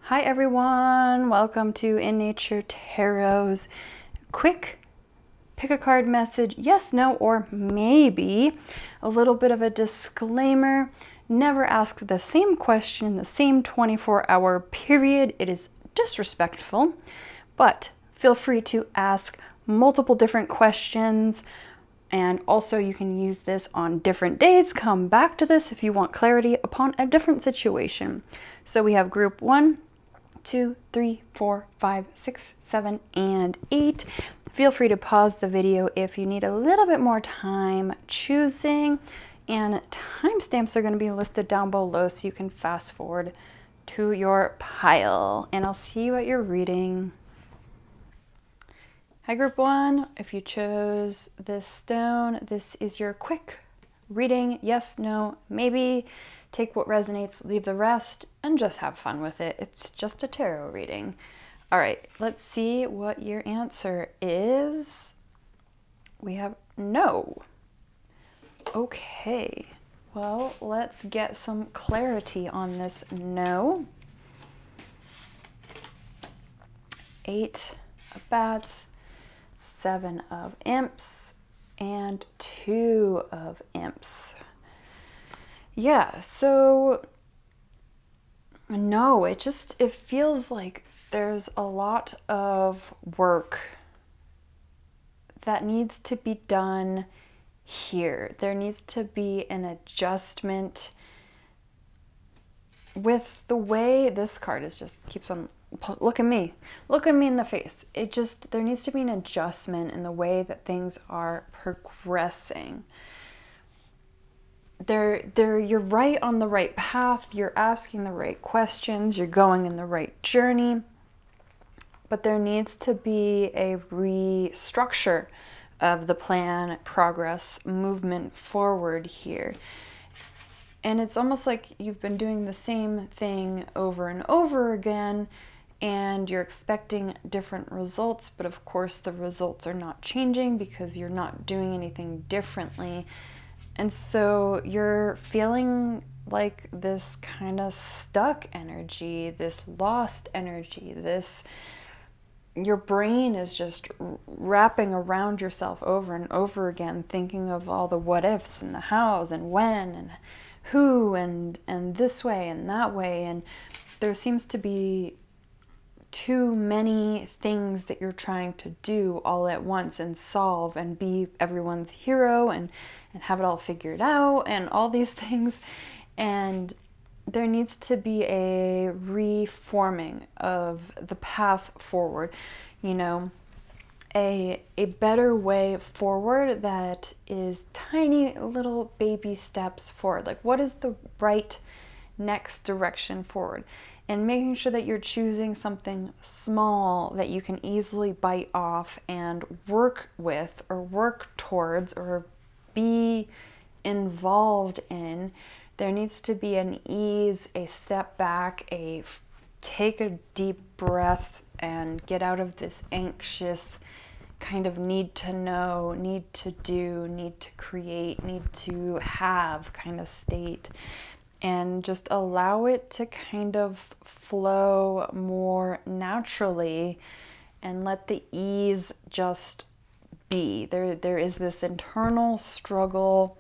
Hi everyone, welcome to In Nature Tarot's quick pick a card message, yes, no, or maybe. A little bit of a disclaimer, never ask the same question in the same 24-hour period. It is disrespectful, but feel free to ask multiple different questions. And also you can use this on different days. Come back to this if you want clarity upon a different situation. So we have group 1, 2, 3, 4, 5, 6, 7, and 8. Feel free to pause the video if you need a little bit more time choosing, and timestamps are going to be listed down below so you can fast forward to your pile, and I'll see you at your reading. Hi group 1, if you chose this stone, this is your quick reading, yes, no, maybe. Take what resonates, leave the rest, and just have fun with it. It's just a tarot reading. All right, let's see what your answer is. We have no. Okay, well, let's get some clarity on this no. 8 of bats, 7 of imps, and 2 of imps. Yeah, so no, it feels like there's a lot of work that needs to be done here. There needs to be an adjustment with the way this card is just keeps on, look at me in the face. There needs to be an adjustment in the way that things are progressing. You're right on the right path, you're asking the right questions, you're going in the right journey, but there needs to be a restructure of the plan, progress, movement forward here. And it's almost like you've been doing the same thing over and over again, and you're expecting different results, but of course the results are not changing because you're not doing anything differently. And so you're feeling like this kind of stuck energy, this lost energy, your brain is just wrapping around yourself over and over again, thinking of all the what ifs and the hows and when and who and this way and that way. And there seems to be too many things that you're trying to do all at once and solve and be everyone's hero and have it all figured out and all these things. And there needs to be a reforming of the path forward, a better way forward that is tiny little baby steps forward. Like, what is the right next direction forward? And making sure that you're choosing something small that you can easily bite off and work with or work towards or be involved in. There needs to be an ease, a step back, take a deep breath and get out of this anxious kind of need to know, need to do, need to create, need to have kind of state. And just allow it to kind of flow more naturally and let the ease just be. There is this internal struggle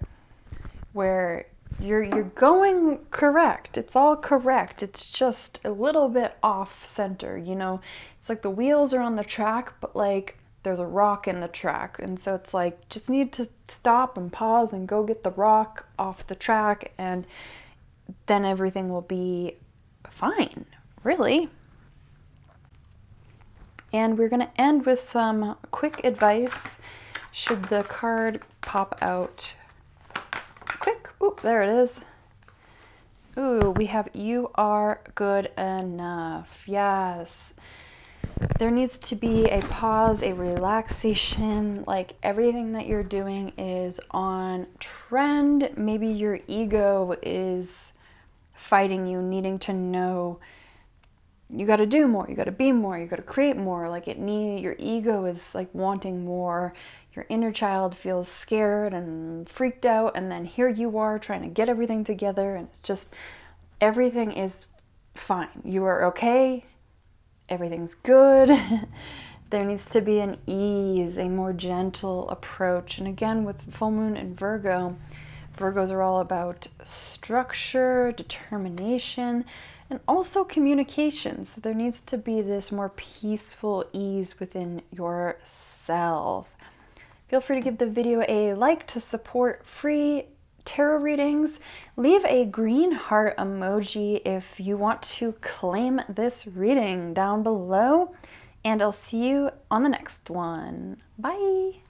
where you're going correct. It's all correct. It's just a little bit off center, It's like the wheels are on the track, but like there's a rock in the track. And so it's like, just need to stop and pause and go get the rock off the track, and then everything will be fine, really. And we're going to end with some quick advice should the card pop out quick. Oop, there it is. Ooh, we have you are good enough. Yes. There needs to be a pause, a relaxation, like everything that you're doing is on trend. Maybe your ego is fighting you, needing to know you got to do more, you got to be more, you got to create more. Like your ego is like wanting more. Your inner child feels scared and freaked out, and then here you are trying to get everything together, and it's just everything is fine. You are okay. Everything's good. There needs to be an ease, a more gentle approach. And again, with full moon and Virgo, Virgos are all about structure, determination, and also communication. So there needs to be this more peaceful ease within yourself. Feel free to give the video a like to support free tarot readings. Leave a green heart emoji if you want to claim this reading down below. And I'll see you on the next one. Bye.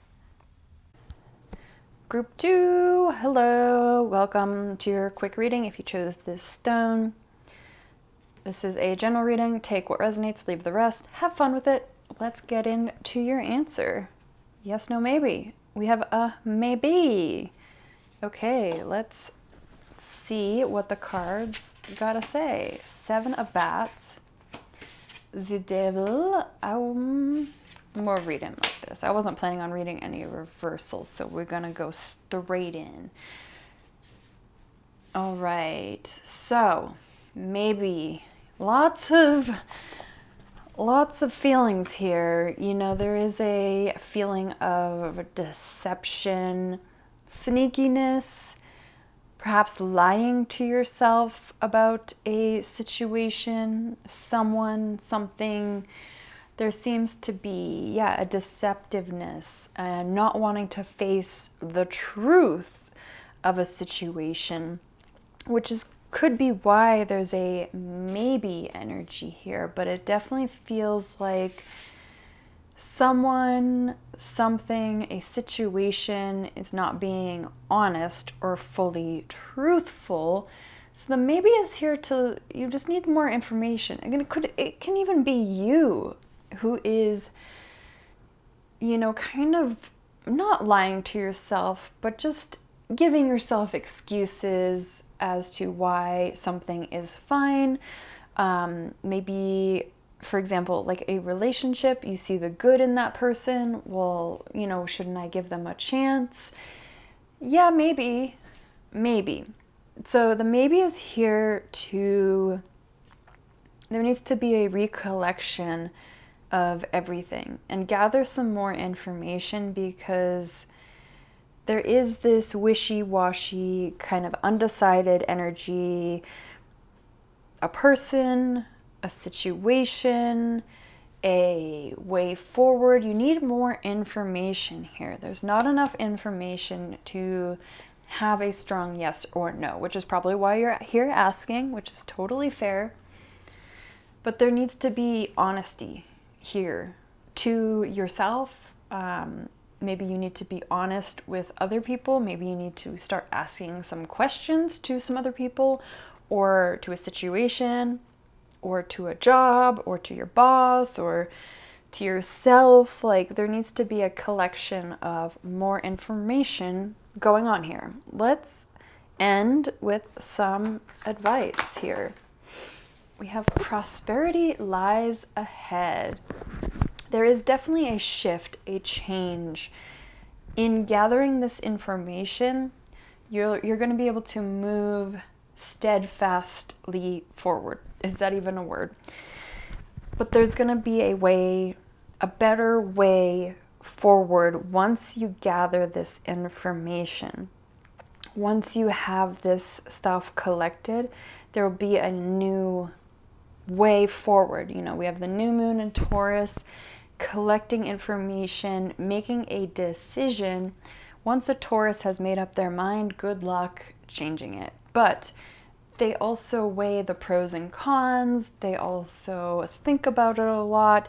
Group 2, hello. Welcome to your quick reading if you chose this stone. This is a general reading. Take what resonates, leave the rest. Have fun with it. Let's get into your answer. Yes, no, maybe. We have a maybe. Okay, let's see what the cards gotta say. 7 of Bats. The Devil. We'll read him like this. I wasn't planning on reading any reversals, so we're gonna go straight in. All right, so maybe lots of feelings here. You know, there is a feeling of deception, sneakiness, perhaps lying to yourself about a situation, someone, something. There seems to be, a deceptiveness, not wanting to face the truth of a situation, which could be why there's a maybe energy here, but it definitely feels like someone, something, a situation is not being honest or fully truthful. So the maybe is here to, you just need more information. Again, it can even be you who is, kind of not lying to yourself, but just giving yourself excuses as to why something is fine. Maybe, for example, like a relationship, you see the good in that person. Well, shouldn't I give them a chance? Yeah, maybe. So the maybe is here to, there needs to be a recollection of everything and gather some more information, because there is this wishy-washy kind of undecided energy, a person, a situation, a way forward. You need more information here. There's not enough information to have a strong yes or no, which is probably why you're here asking, which is totally fair. But there needs to be honesty here to yourself. Maybe you need to be honest with other people. Maybe you need to start asking some questions to some other people, or to a situation, or to a job, or to your boss, or to yourself. Like, there needs to be a collection of more information going on here. Let's end with some advice here. We have prosperity lies ahead. There is definitely a shift, a change. In gathering this information, you're going to be able to move steadfastly forward. Is that even a word? But there's going to be a better way forward once you gather this information. Once you have this stuff collected, there will be a new way forward. We have the new moon in Taurus, collecting information, making a decision. Once a Taurus has made up their mind, good luck changing it. But they also weigh the pros and cons. They also think about it a lot.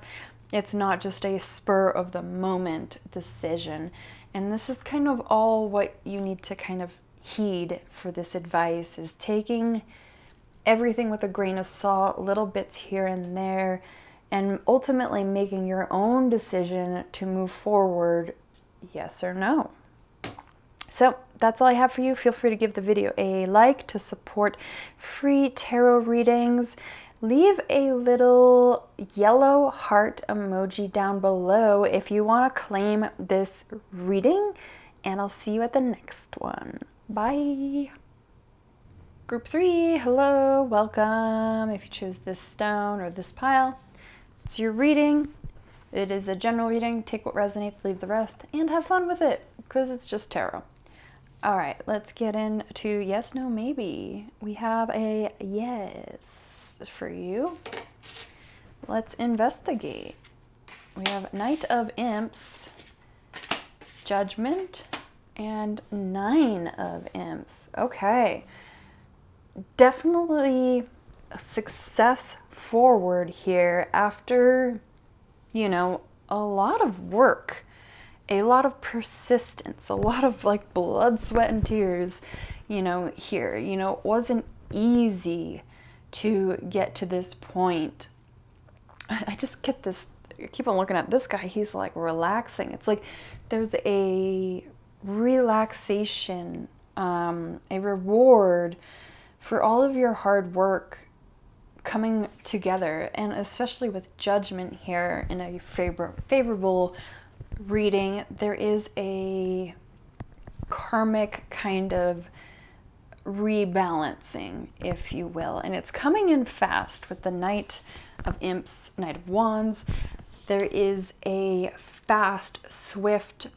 It's not just a spur of the moment decision. And this is kind of all what you need to kind of heed for this advice, is taking everything with a grain of salt, little bits here and there, and ultimately making your own decision to move forward, yes or no. So that's all I have for you. Feel free to give the video a like to support free tarot readings. Leave a little yellow heart emoji down below if you want to claim this reading, and I'll see you at the next one. Bye. Group 3, hello, welcome. If you chose this stone or this pile, it's your reading. It is a general reading. Take what resonates, leave the rest, and have fun with it, because it's just tarot. All right, let's get into yes, no, maybe. We have a yes for you. Let's investigate. We have Knight of Imps, Judgment, and 9 of Imps. Okay. Definitely a success forward here after, you know, a lot of work, a lot of persistence, a lot of like blood, sweat, and tears, you know, here. You know, it wasn't easy to get to this point. I just get this, I keep on looking at this guy, he's like relaxing. It's like there's a relaxation, a reward for all of your hard work coming together, and especially with Judgment here in a favorable reading, there is a karmic kind of rebalancing, if you will, and it's coming in fast with the Knight of Imps, Knight of Wands. There is a fast, swift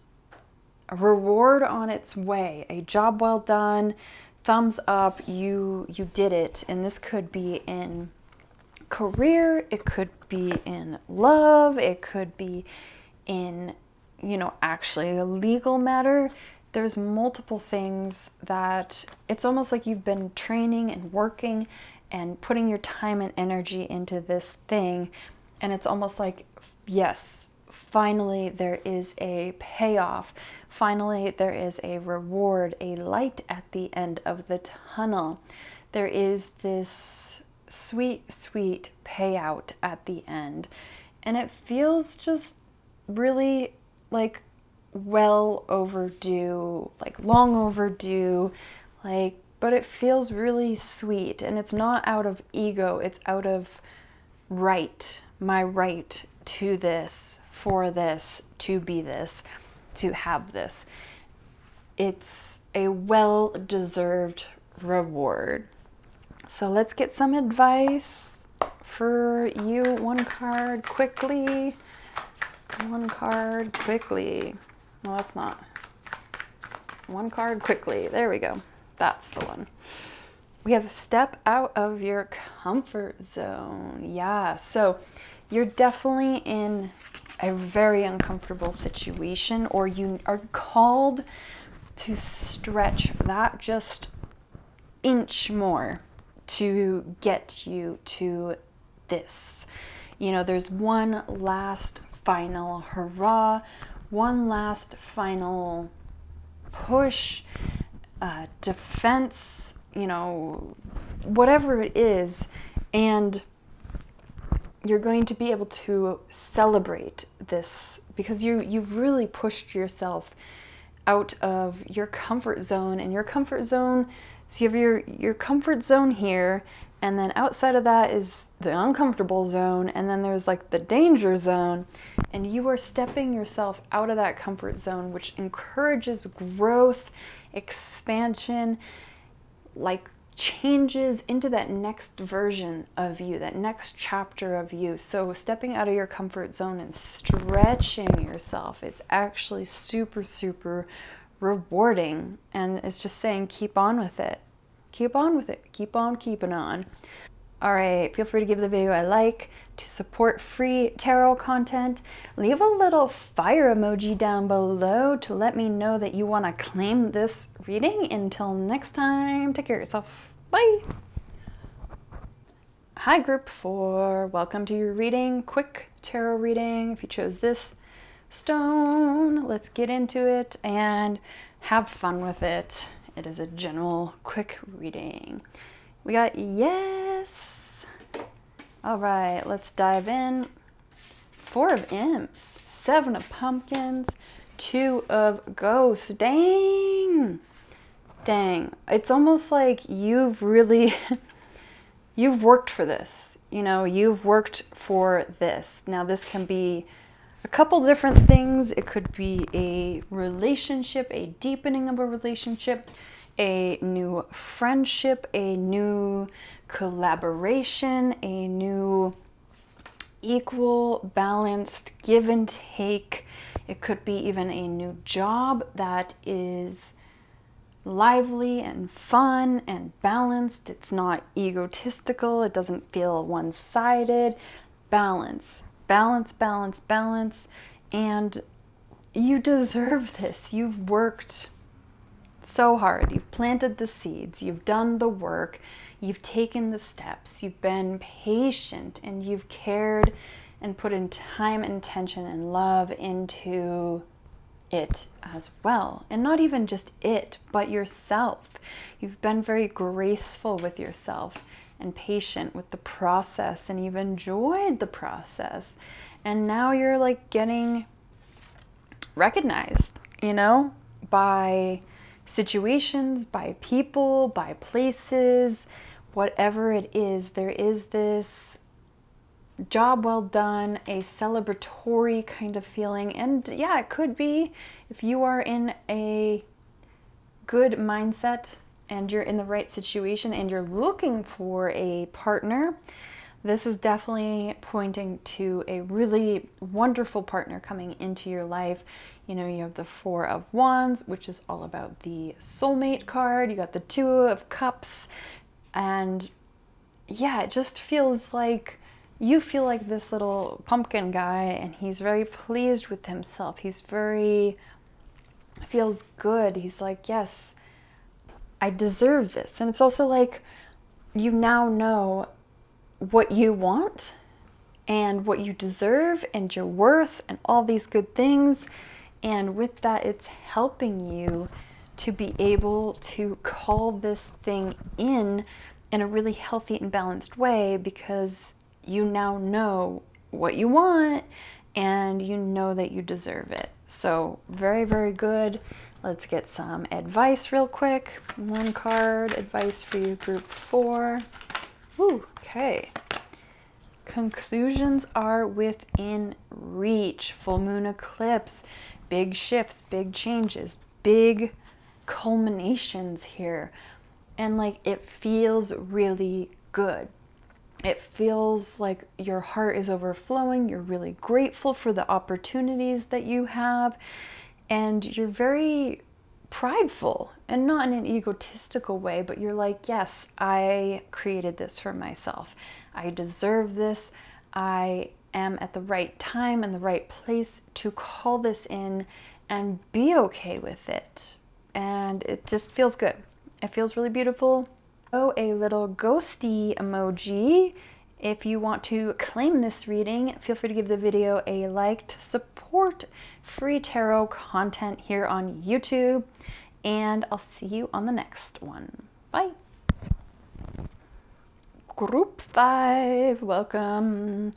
reward on its way, a job well done, thumbs up, you did it. And this could be in career, it could be in love, it could be in, you know, actually a legal matter. There's multiple things that it's almost like you've been training and working and putting your time and energy into this thing, and it's almost like, yes, finally there is a payoff. Finally there is a reward, a light at the end of the tunnel. There is this sweet, sweet payout at the end. And it feels just really like well overdue, like long overdue, like, but it feels really sweet. And it's not out of ego, it's out of right, my right to this, for this, to be this, to have this. It's a well-deserved reward. So let's get some advice for you. One card quickly. One card quickly. No, that's not. One card quickly. There we go. That's the one. We have step out of your comfort zone. Yeah, so you're definitely in a very uncomfortable situation, or you are called to stretch that just inch more to get you to this. You know, there's one last final hurrah, one last final push, defense, you know, whatever it is, and you're going to be able to celebrate this because you've really pushed yourself out of your comfort zone. And your comfort zone, so you have your comfort zone here, and then outside of that is the uncomfortable zone, and then there's like the danger zone, and you are stepping yourself out of that comfort zone, which encourages growth, expansion, like changes into that next version of you, that next chapter of you. So stepping out of your comfort zone and stretching yourself is actually super, super rewarding. And it's just saying, keep on with it. Keep on with it. Keep on keeping on. All right, feel free to give the video a like. To support free tarot content, leave a little fire emoji down below to let me know that you want to claim this reading. Until next time, take care of yourself. Bye. Hi, group 4. Welcome to your reading. Quick tarot reading. If you chose this stone, let's get into it and have fun with it. It is a general quick reading. We got yes. All right, let's dive in. 4 of Imps, 7 of Pumpkins, 2 of Ghosts. Dang. Dang. It's almost like you've really, you've worked for this. You know, you've worked for this. Now, this can be a couple different things. It could be a relationship, a deepening of a relationship. a new friendship, a new collaboration, a new equal, balanced give and take. It could be even a new job that is lively and fun and balanced. It's not egotistical. It doesn't feel one-sided. Balance, balance, balance, balance. And you deserve this. You've worked so hard. You've planted the seeds. You've done the work. You've taken the steps. You've been patient, and you've cared and put in time and attention and love into it as well. And not even just it, but yourself. You've been very graceful with yourself and patient with the process, and you've enjoyed the process. And now you're like getting recognized, you know, by situations, by people, by places, whatever it is. There is this job well done, a celebratory kind of feeling. And yeah, it could be if you are in a good mindset and you're in the right situation and you're looking for a partner, this is definitely pointing to a really wonderful partner coming into your life. You know, you have the Four of Wands, which is all about the soulmate card. You got the Two of Cups. And yeah, it just feels like you feel like this little pumpkin guy, and he's very pleased with himself. Feels good. He's like, yes, I deserve this. And it's also like you now know what you want and what you deserve and your worth and all these good things. And with that, it's helping you to be able to call this thing in a really healthy and balanced way, because you now know what you want and you know that you deserve it. So very, very good. Let's get some advice real quick. One card, advice for you, group 4. Ooh, okay. Conclusions are within reach. Full moon eclipse, big shifts, big changes, big culminations here. And like, it feels really good. It feels like your heart is overflowing. You're really grateful for the opportunities that you have. And you're very prideful, and not in an egotistical way, but you're like, yes, I created this for myself. I deserve this. I am at the right time and the right place to call this in and be okay with it. And it just feels good. It feels really beautiful. Oh, a little ghosty emoji. If you want to claim this reading, feel free to give the video a like to support free tarot content here on YouTube. And I'll see you on the next one. Bye. Group 5, welcome.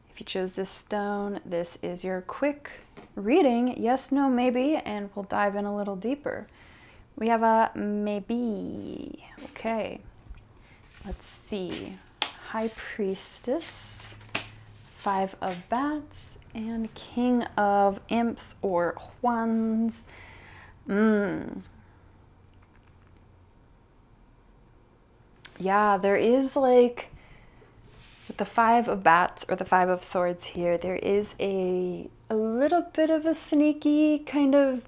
If you chose this stone, this is your quick reading. Yes, no, maybe, and we'll dive in a little deeper. We have a maybe. Okay, let's see. High Priestess, 5 of Bats, and King of Imps or Wands. Yeah, there is like, with the 5 of Bats or the 5 of Swords here, there is a little bit of a sneaky kind of,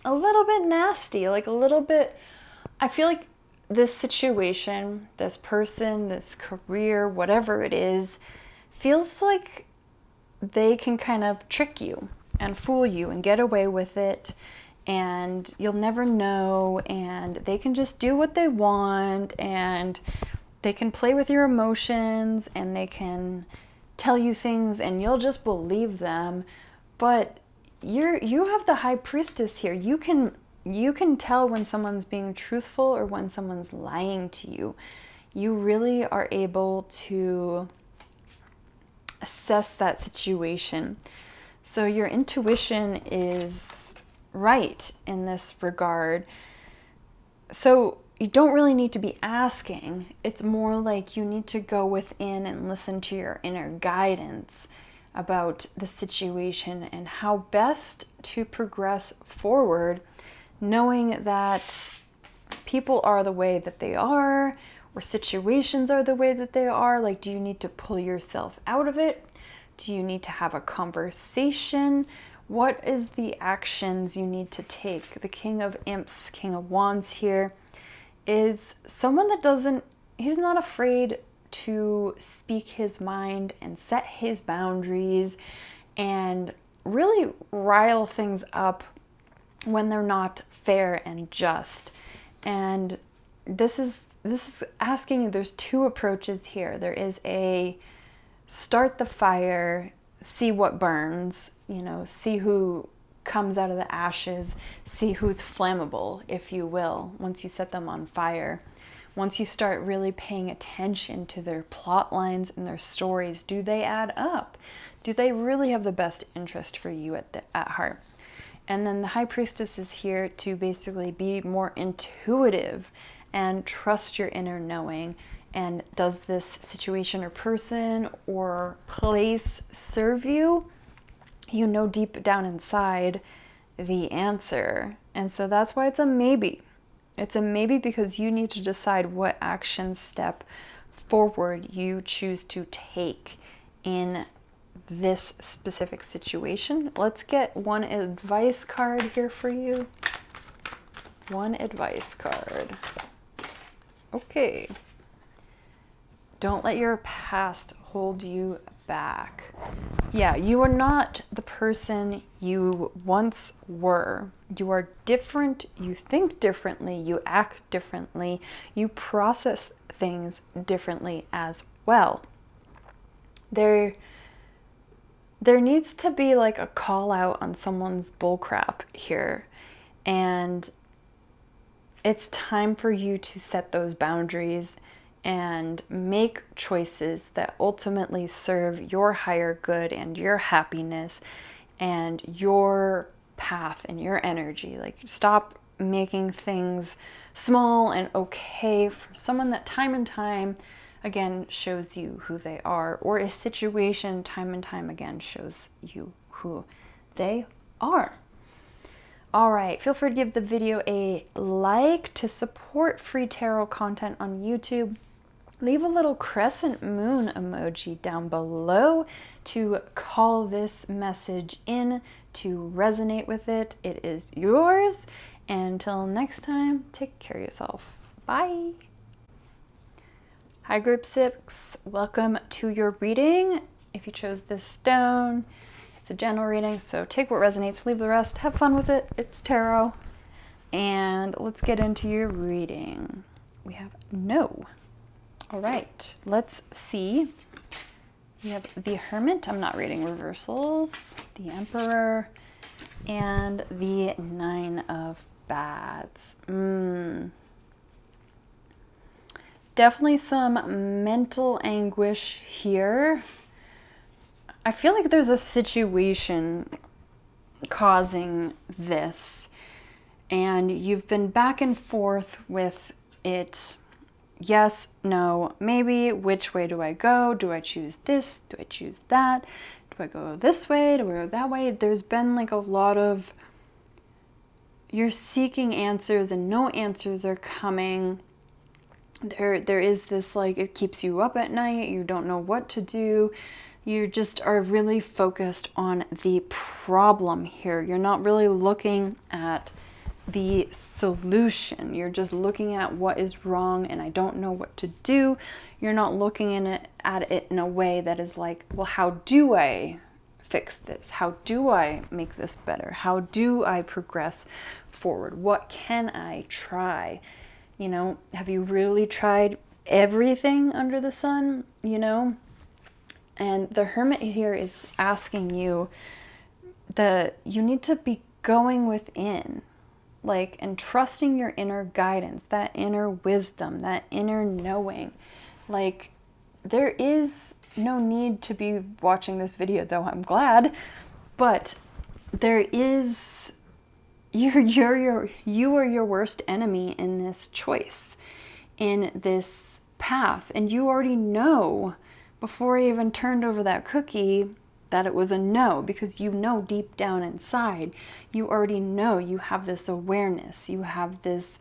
a little bit nasty, like a little bit, I feel like this situation, this person, this career, whatever it is, feels like they can kind of trick you and fool you and get away with it, and you'll never know, and they can just do what they want, and they can play with your emotions, and they can tell you things and you'll just believe them. But you have the High Priestess here. You can tell when someone's being truthful or when someone's lying to you. You really are able to assess that situation. So your intuition is right in this regard. So you don't really need to be asking. It's more like you need to go within and listen to your inner guidance about the situation and how best to progress forward, knowing that people are the way that they are, or situations are the way that they are. Like, do you need to pull yourself out of it? Do you need to have a conversation? What is the actions you need to take? The King of Imps, King of Wands here is someone that he's not afraid to speak his mind and set his boundaries and really rile things up when they're not fair and just. And this is asking you, there's two approaches here. There is a start the fire, see what burns, see who comes out of the ashes, see who's flammable, if you will, once you set them on fire. Once you start really paying attention to their plot lines and their stories, do they add up? Do they really have the best interest for you at heart? And then the High Priestess is here to basically be more intuitive and trust your inner knowing. And does this situation or person or place serve you? You know deep down inside the answer. And so that's why it's a maybe. It's a maybe because you need to decide what action step forward you choose to take in this specific situation. Let's get one advice card here for you. One advice card. Okay. Don't let your past hold you back. Yeah, you are not the person you once were. You are different, you think differently, you act differently, you process things differently as well. There needs to be like a call out on someone's bullcrap here. And it's time for you to set those boundaries and make choices that ultimately serve your higher good and your happiness and your path and your energy. Like, stop making things small and okay for someone that time and time again shows you who they are, or a situation time and time again shows you who they are. All right, feel free to give the video a like to support free tarot content on YouTube. Leave a little crescent moon emoji down below to call this message in, to resonate with it. It is yours. Until next time, take care of yourself. Bye. Hi Group 6, welcome to your reading. If you chose this stone, it's a general reading, so take what resonates, leave the rest, have fun with it. It's tarot. And let's get into your reading. We have no. All right, let's see. We have the Hermit. I'm not reading reversals. The Emperor and the Nine of Bats. Definitely some mental anguish here. I feel like there's a situation causing this, and you've been back and forth with it. Yes, no, maybe. Which way do I go? Do I choose this? Do I choose that? Do I go this way? Do I go that way? There's been like a lot of, you're seeking answers and no answers are coming. There is this, like, it keeps you up at night. You don't know what to do. You just are really focused on the problem here. You're not really looking at the solution. You're just looking at what is wrong and I don't know what to do. You're not looking at it in a way that is like, well, how do I fix this? How do I make this better? How do I progress forward? What can I try? You know, have you really tried everything under the sun? You know? And the Hermit here is asking you that you need to be going within, like, and trusting your inner guidance, that inner wisdom, that inner knowing. Like, there is no need to be watching this video, though I'm glad, but there is, you are your worst enemy in this choice, in this path, and you already know before I even turned over that cookie that it was a no, because you know deep down inside, you already know, you have this awareness, you have this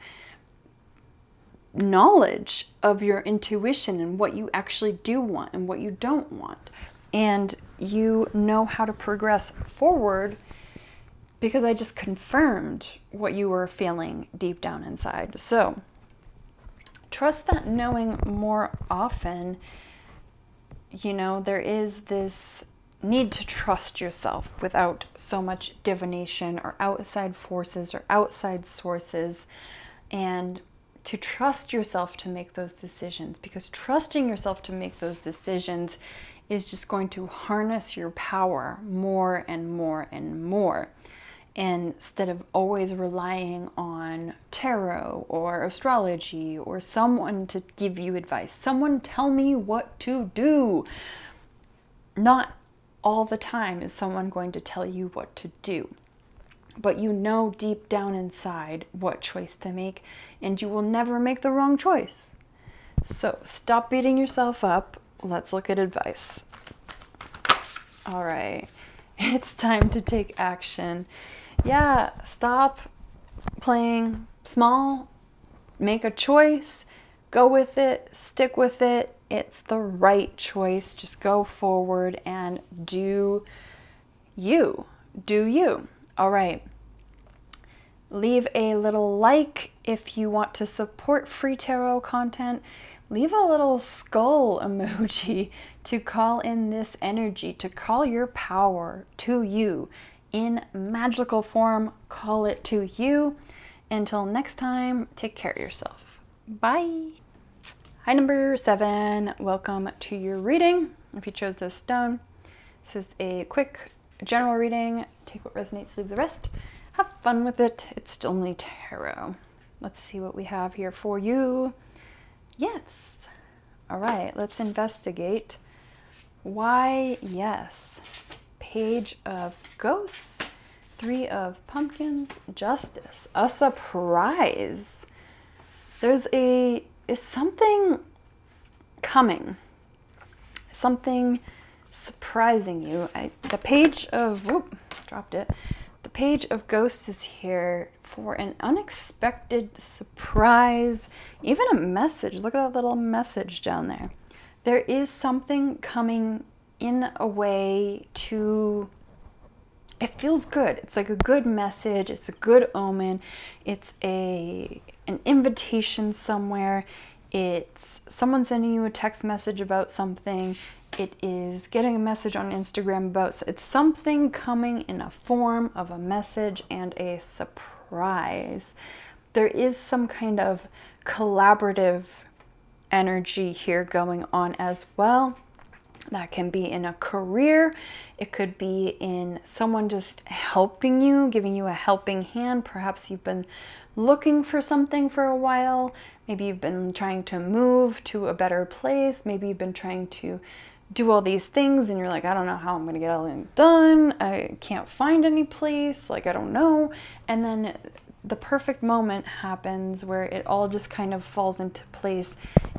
knowledge of your intuition and what you actually do want and what you don't want. And you know how to progress forward because I just confirmed what you were feeling deep down inside. So trust that knowing more often. There is this need to trust yourself without so much divination or outside forces or outside sources, and to trust yourself to make those decisions, because trusting yourself to make those decisions is just going to harness your power more and more and more, instead of always relying on tarot or astrology or someone to give you advice. Someone tell me what to do. Not all the time is someone going to tell you what to do, but you know deep down inside what choice to make, and you will never make the wrong choice. So stop beating yourself up. Let's look at advice. All right, it's time to take action. Yeah, stop playing small. Make a choice. Go with it. Stick with it. It's the right choice. Just go forward and do you. Do you. All right. Leave a little like if you want to support free tarot content. Leave a little skull emoji to call in this energy, to call your power to you in magical form. Call it to you. Until next time, take care of yourself. Bye. Hi, number 7. Welcome to your reading. If you chose this stone, this is a quick general reading. Take what resonates, leave the rest. Have fun with it. It's still only tarot. Let's see what we have here for you. Yes. All right, let's investigate. Why yes? Page of Ghosts, 3 of Pumpkins, Justice, a surprise. Is something coming, something surprising you. The page of Ghosts is here for an unexpected surprise, even a message. Look at that little message down there. There is something coming in a way to, it feels good. It's like a good message. It's a good omen. It's an invitation somewhere. It's someone sending you a text message about something. It is getting a message on Instagram about, it's something coming in a form of a message and a surprise. There is some kind of collaborative energy here going on as well. That can be in a career. It could be in someone just helping you, giving you a helping hand. Perhaps you've been looking for something for a while. Maybe you've been trying to move to a better place. Maybe you've been trying to do all these things and you're like, I don't know how I'm going to get all of them done. I can't find any place. Like, I don't know. And then the perfect moment happens where it all just kind of falls into place,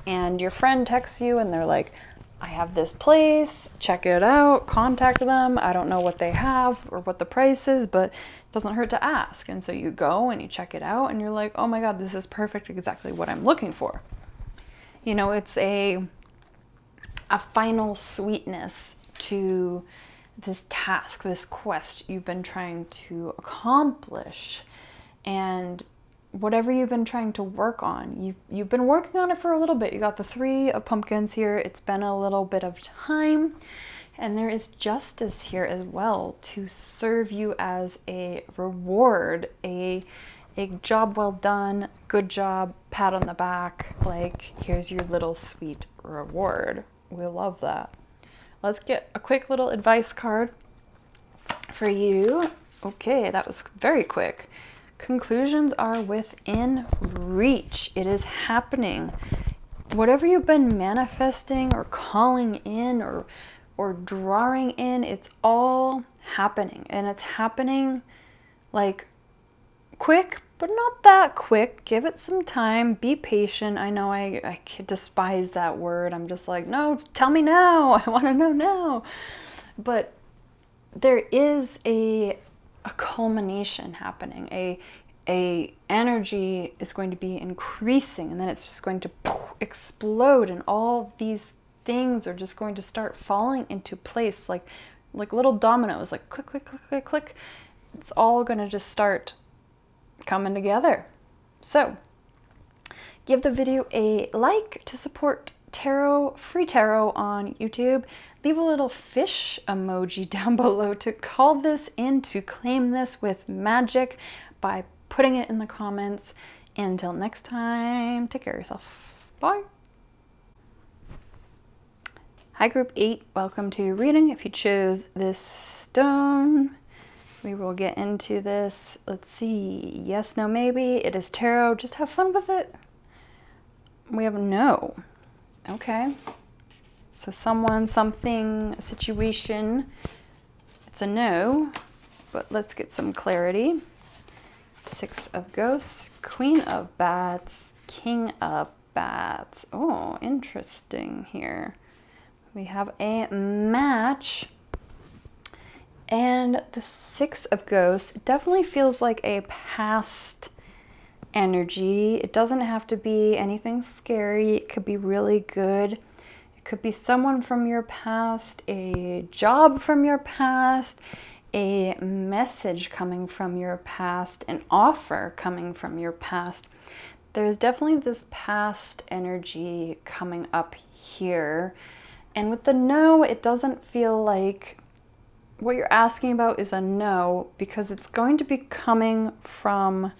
and your friend texts you and they're like, I have this place, check it out, contact them. I don't know what they have or what the price is, but it doesn't hurt to ask. And so you go and you check it out and you're like, oh my God, this is perfect, exactly what I'm looking for. It's a final sweetness to this task, this quest you've been trying to accomplish. And whatever you've been trying to work on, you've been working on it for a little bit. You got the 3 of Pumpkins here. It's been a little bit of time. And there is justice here as well to serve you as a reward, a job well done, good job, pat on the back, like, here's your little sweet reward. We love that. Let's get a quick little advice card for you. Okay, that was very quick. Conclusions are within reach. It is happening. Whatever you've been manifesting or calling in or drawing in, it's all happening. And it's happening like quick, but not that quick. Give it some time. Be patient. I know I despise that word. I'm just like, no, tell me now. I want to know now. But there is a culmination happening, a energy is going to be increasing, and then it's just going to explode, and all these things are just going to start falling into place like little dominoes, like click, click, click, click, click. It's all going to just start coming together. So give the video a like to support tarot, free tarot on YouTube. Leave a little fish emoji down below to call this in, to claim this with magic by putting it in the comments. And until next time, take care of yourself. Bye. Hi Group 8, welcome to your reading. If you chose this stone, we will get into this. Let's see, yes, no, maybe. It is tarot, just have fun with it. We have no. Okay. So someone, something, a situation, it's a no, but let's get some clarity. Six of Ghosts, Queen of Bats, King of Bats. Oh, interesting here. We have a match. And the Six of Ghosts definitely feels like a past energy. It doesn't have to be anything scary. It could be really good. It could be someone from your past, a job from your past, a message coming from your past, an offer coming from your past. There's definitely this past energy coming up here. And with the no, it doesn't feel like what you're asking about is a no, because it's going to be coming from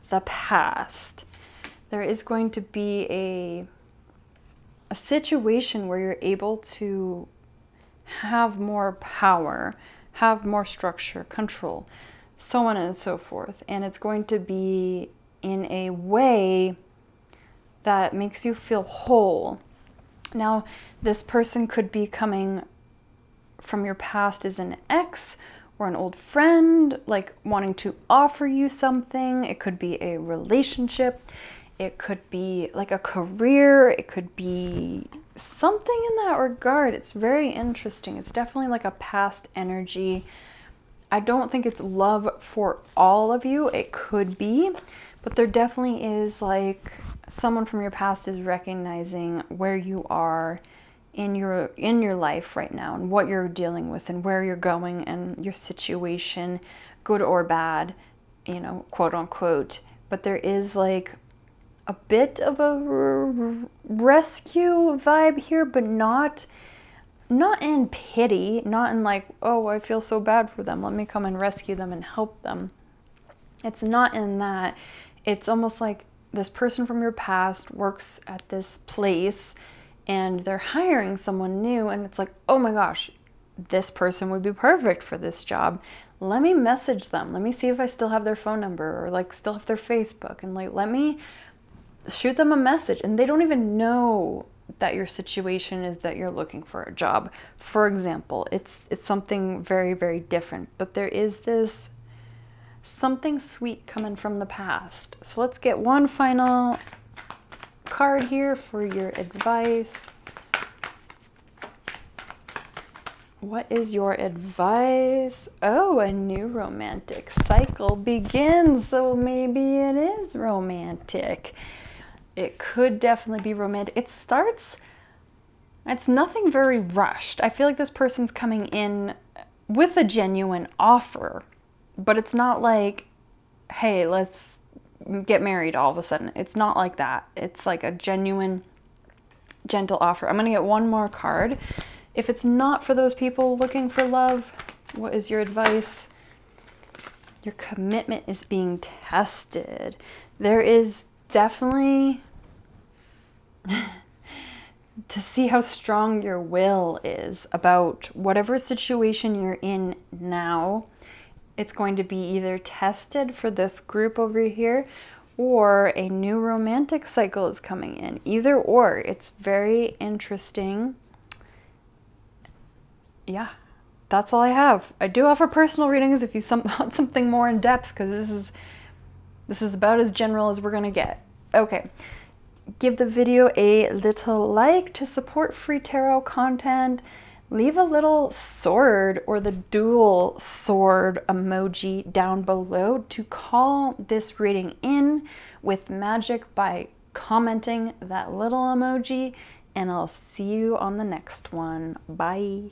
the past. There is going to be a situation where you're able to have more power, have more structure, control, so on and so forth. And it's going to be in a way that makes you feel whole. Now, this person could be coming from your past as an ex or an old friend, like wanting to offer you something. It could be a relationship. It could be like a career. It could be something in that regard. It's very interesting. It's definitely like a past energy. I don't think it's love for all of you. It could be, but there definitely is like someone from your past is recognizing where you are in your life right now and what you're dealing with and where you're going and your situation, good or bad, you know, quote unquote. But there is like a bit of a rescue vibe here, but not in pity, not in like, oh, I feel so bad for them, let me come and rescue them and help them. It's not in that. It's almost like this person from your past works at this place and they're hiring someone new, and it's like, oh my gosh, this person would be perfect for this job. Let me message them. Let me see if I still have their phone number or like still have their Facebook, and like let me shoot them a message. And they don't even know that your situation is that you're looking for a job. For example, it's something very, very different, but there is this something sweet coming from the past. So let's get one final card here for your advice. What is your advice? Oh, a new romantic cycle begins. So maybe it is romantic. It could definitely be romantic. It's nothing very rushed. I feel like this person's coming in with a genuine offer, but it's not like, hey, let's get married all of a sudden. It's not like that. It's like a genuine, gentle offer. I'm going to get one more card. If it's not for those people looking for love, what is your advice? Your commitment is being tested. There is definitely to see how strong your will is about whatever situation you're in now. It's going to be either tested for this group over here, or a new romantic cycle is coming in. Either or. It's very interesting. Yeah, that's all I have. I do offer personal readings if you want something more in depth, because this is about as general as we're gonna get. Okay, give the video a little like to support free tarot content. Leave a little sword or the dual sword emoji down below to call this reading in with magic by commenting that little emoji, and I'll see you on the next one. Bye.